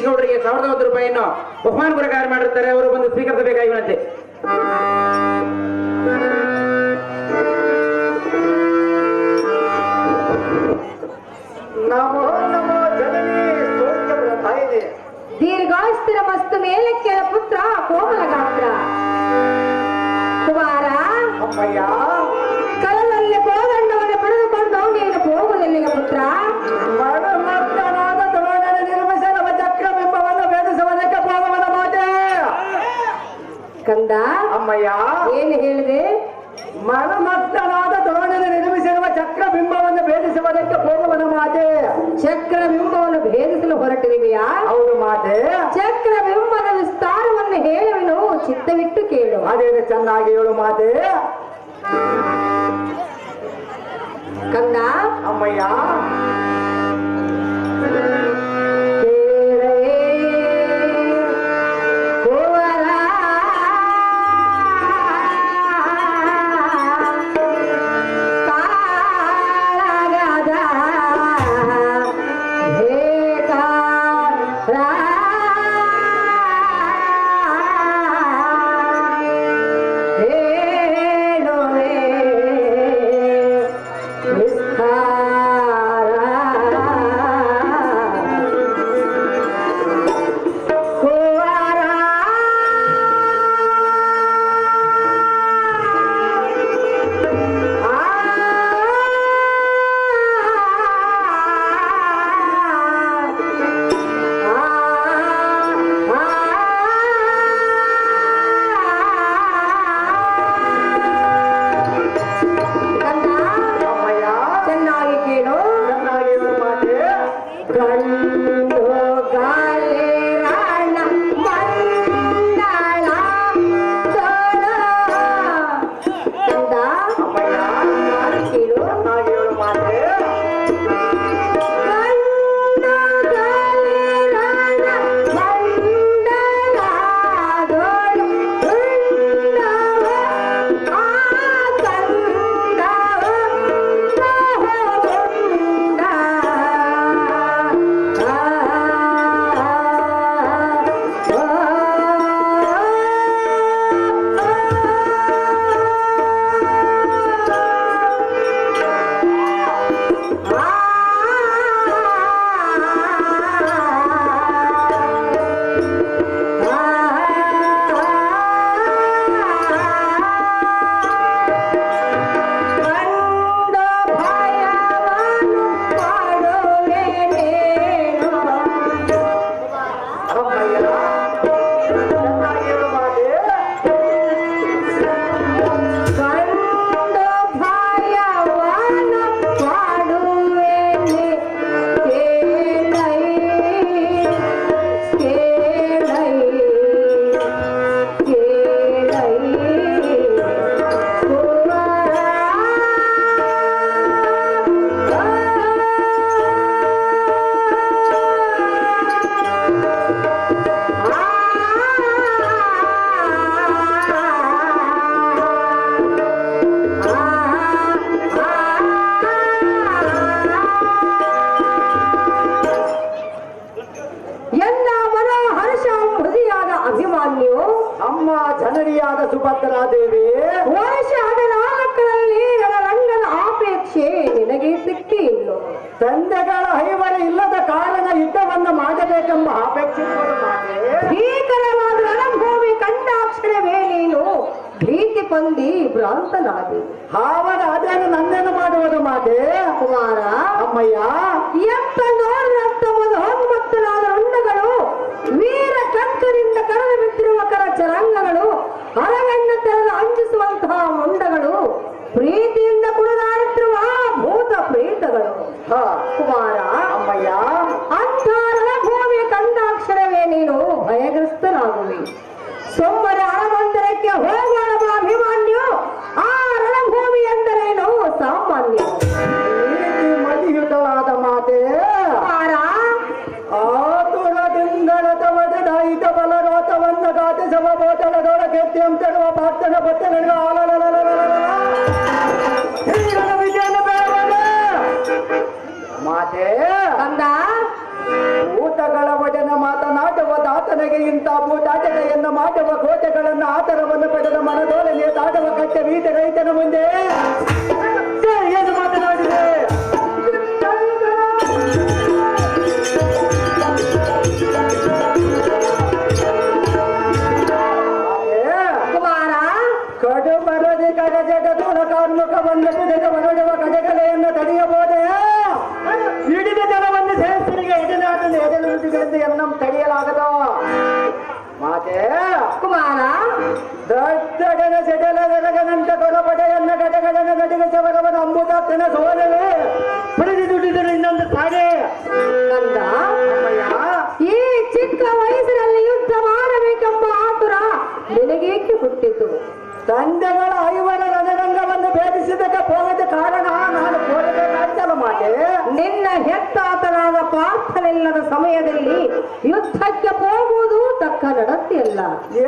ಗಿರೀಶ್ ಗೌಡರಿಗೆ 1001 ರೂಪಾಯಿಯನ್ನು ಬಹುಮಾನ ಪ್ರಕಾರ ಮಾಡಿರುತ್ತಾರೆ. ಅವರು ಬಂದು ಸ್ವೀಕರಿಸಬೇಕಾಗಿರುವಂತೆ. ನಮೋ ನಮೋ ಜನನಿ ಸೌಖ್ಯಪ್ರದಾಯಿನಿ ದೀರ್ಘಾಸ್ತಿರ ಮಸ್ತು ಮೇಲಕ್ಕೆ ಪುತ್ರ ಕೋಮಲ ಗಾತ್ರ ಕುಮಾರ. ಅಮ್ಮಯ್ಯ, ಕಲದಲ್ಲಿ ಕೋದಂಡವನ್ನು ಪಡೆದುಕೊಂಡು ನೀನು ಹೋಗುವುದಿಲ್ಲ ಪುತ್ರ. ಮರಣಮಗ್ನನಾದ ತರುಣನ ನಿರ್ಮಿಸಿರುವ ಚಕ್ರಬಿಂಬವನ್ನು ಭೇದಿಸುವುದಕ್ಕೆ ಹೋಗುವನ ಮಾತೆ. ಕಂದ ಅಮ್ಮಯ್ಯ, ಏನು ಹೇಳಿದೆ? ಮರಣಮಗ್ನನಾದ ತರುಣನ ನಿರ್ಮಿಸಿರುವ ಚಕ್ರಬಿಂಬವನ್ನು ಭೇದಿಸುವುದಕ್ಕೆ ಹೋಗುವನ ಮಾತೆ. ಚಕ್ರಬಿಂಬವನ್ನು ಭೇದಿಸಲು ಹೊರಟಿರುವೆಯಾ? ಹೌದು ಮಾತೆ. ಚಕ್ರಬಿಂಬದ ವಿಸ್ತಾರವನ್ನು ಹೇಳುವೆನು, ಚಿತ್ತವಿಟ್ಟು ಕೇಳು. ಅದೇನು ಚೆನ್ನಾಗಿ ಹೇಳು ಮಾತೆ. ಕಂದ ಅಮ್ಮಯ್ಯ, ಜನನಿಯಾದ ಸುಭದ್ರಾದೇವಿ, ವರ್ಷ 14ರಲ್ಲಿ ರಣರಂಗದ ಆಪೇಕ್ಷೆ ನಿನಗೆ ಸಿಕ್ಕಿಲ್ಲ. ತಂದೆಗಳ ಐವರ ಇಲ್ಲದ ಕಾರಣ ಯುದ್ಧವನ್ನು ಮಾಡಬೇಕೆಂಬ ಅಪೇಕ್ಷೆ ಭೀಕರವಾದ ರಣಭೂಮಿ ಕಂಡಾಕ್ಷರವೇ ನೀನು ಭೀತಿ ಹೊಂದಿ ಭ್ರಾಂತನಾದಿ. ಅವರ ಅದೇನು ನನ್ನೇನು ಮಾಡುವುದು ಮಾತೆ. ಕುಮಾರ ಅಮ್ಮಯ್ಯ, ಎತ್ತ ನೋಡಿದಂತ ಮಹೋನ್ಮತ್ತನಾದ ರುಂಡಗಳು, ವೀರ ಕಂಕರಿಂದ ಕರೆದು ಬಿಟ್ಟಿರುವ ಕರ ಚರಂಗಗಳು, ಅರಗಣ್ಣು ತೆರೆದು ಅಂಜಿಸುವಂತಹ ಮುಂಡಗಳು, ಪ್ರೀತಿಯಿಂದ ಕುಣಿದಾಡುತ್ತಿರುವ ಭೂತ ಪ್ರೇತಗಳು. ಕುಮಾರ ಅಮ್ಮಯ್ಯ, ಅಂಥ ರಣಭೂಮಿ ಕಂಡಾಕ್ಷರವೇ ನೀನು ಭಯಗ್ರಸ್ತನಾಗುವಿ. ಸೋಮರ ಅರಮಂದಿರಕ್ಕೆ ಹೋಗೋಣ ಅಭಿಮಾನ್ಯು. ಆ ರಣಭೂಮಿ ಎಂದರೇನು ಸಾಮಾನ್ಯ ಮದಿಯುತವಾದ ಮಾತೆ. ಕುಮಾರ ನನಗೆ ಇಂಥ ಭೂತಾಟನೆಯನ್ನು ಮಾಡುವ ಕೋಟೆಗಳನ್ನು ಆತರವನ್ನು ಪಡೆದ ಮನದೋಲನೆ ದಾಟುವ ಕಟ್ಟೆ ವೀಟ ರೈತನ ಮುಂದೆ ಏನು ಮಾತನಾಡಿದೆ? ಕುಮಾರ ಕಡು ಬರದಿ ಕಡಜದ ತುಳ ಕಾರ್ಮಿಕವನ್ನು ಕುಡಿದ ಹೊರಡುವ ಕಡೆಗಳೆಯನ್ನು ತಡೆಯಬಹುದೇ? ಹಿಡಿದ ಜನವನ್ನು ಸೇರಿಸಲಿಗೆ ಎಡೆನುಡಿಗಳೆಂದು ಎನ್ನ ತಡೆಯಲಾಗದು. ಮಾತೆ ಕುಮಾರ ದೊಡ್ಡಗನ ಸೆಡಲಗನಂತ ಕೊಡಪಡೆಯನ್ನ ಘಟಗನ ನಡಿಗೆಸವರವನ ಅಂಬುದಾತನ ಸೋಲವೇ ಪಡೆದು ದುಡಿದರು ಇನ್ನೊಂದು ಸಾಡೆ. ಕಂದ, ಈ ಚಿಕ್ಕ ವಯಸ್ಸಿನಲ್ಲಿ ಯುದ್ಧ ಮಾಡಬೇಕೆಂಬ ಆತುರ ನಿನಗೇಕೆ ಹುಟ್ಟಿತು? ತಂದೆಗಳ ಐವರ ರಣರಂಗವನ್ನು ಭೇದಿಸಿದಕ್ಕೆ ಹೋಗದ ಕಾರಣ ನಾನು ಹೋಗಬೇಕಾಯ್ತಲ್ಲ ಮಾತೆ. ನಿನ್ನ ಹೆತ್ತಾತನಾದ ಪಾರ್ಥನಿಲ್ಲದ ಸಮಯದಲ್ಲಿ ಯುದ್ಧಕ್ಕೆ ಹೋಗುವುದು ತಕ್ಕ ನಡತೆಯಲ್ಲ.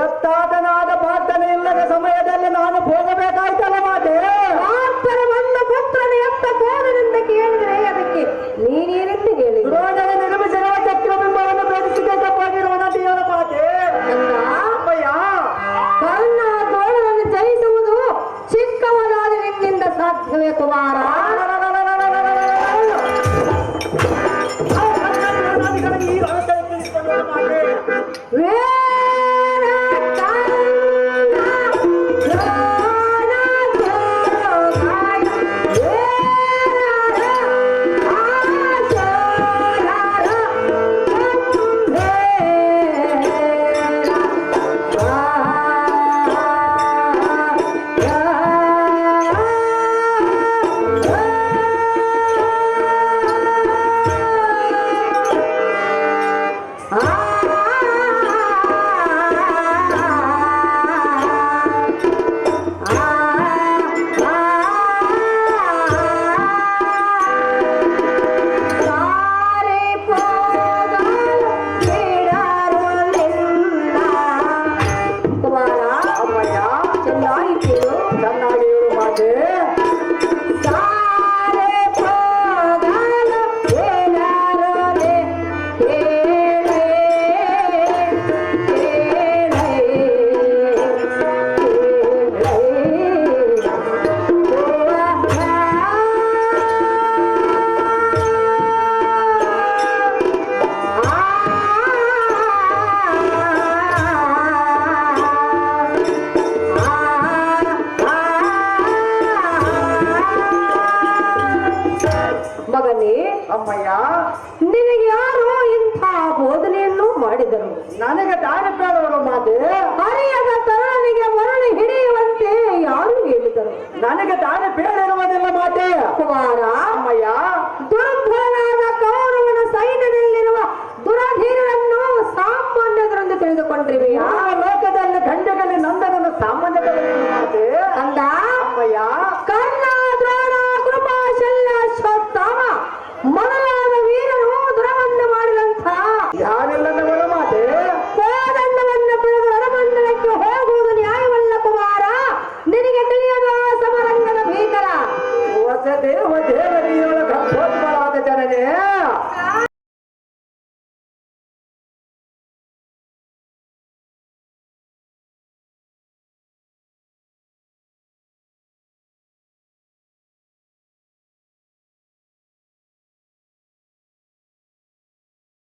ಎತ್ತಾದನಾದ ಪ್ರಾರ್ಥನೆ ಇಲ್ಲದ ಸಮಯದಲ್ಲಿ ನಾನು ಹೋಗಬೇಕಾಯ್ತಲ್ಲ ಮಾತೆ. ಪಾರ್ಥನ ಬಂದ ಪುತ್ರನ ಎತ್ತ ಕೋಣದಿಂದ ಕೇಳಿದರೆ ಅದಕ್ಕೆ ನೀನೇನೆಂದು ಹೇಳಿದ್ರು? ದ್ರೋಣನ ನಿರ್ಮಿಸಿರುವ ಚಕ್ರಬಿಂಬವನ್ನು ಭೇದಿಸಿದಕ್ಕೆ ಹೋಗಿರುವ ನದಿಯರ ಮಾತೆ. ಅಮ್ಮಯ್ಯ, ಕರ್ಣ ತೋಳವನ್ನು ಜಯಿಸುವುದು ಚಿಕ್ಕವನಾದ ನಿನ್ನಿಂದ ಸಾಧ್ಯವೇ ಕುಮಾರ? ಅಮ್ಮಯ್ಯ, ನಿನಗೆ ಯಾರು ಇಂಥ ಬೋಧನೆಯನ್ನು ಮಾಡಿದರು? ನನಗೆ ದಾರಿ ಬೇಡವರು ಮಾತೆ. ಹರಿಯದ ತರುಣನಿಗೆ ಮರಳು ಹಿಡಿಯುವಂತೆ ಯಾರು ಹೇಳಿದರು? ನನಗೆ ದಾರಿ ಬೇಡ ಇರುವುದಿಲ್ಲ ಮಾತೆ. ಕುಮಾರ ಅಮ್ಮಯ್ಯ,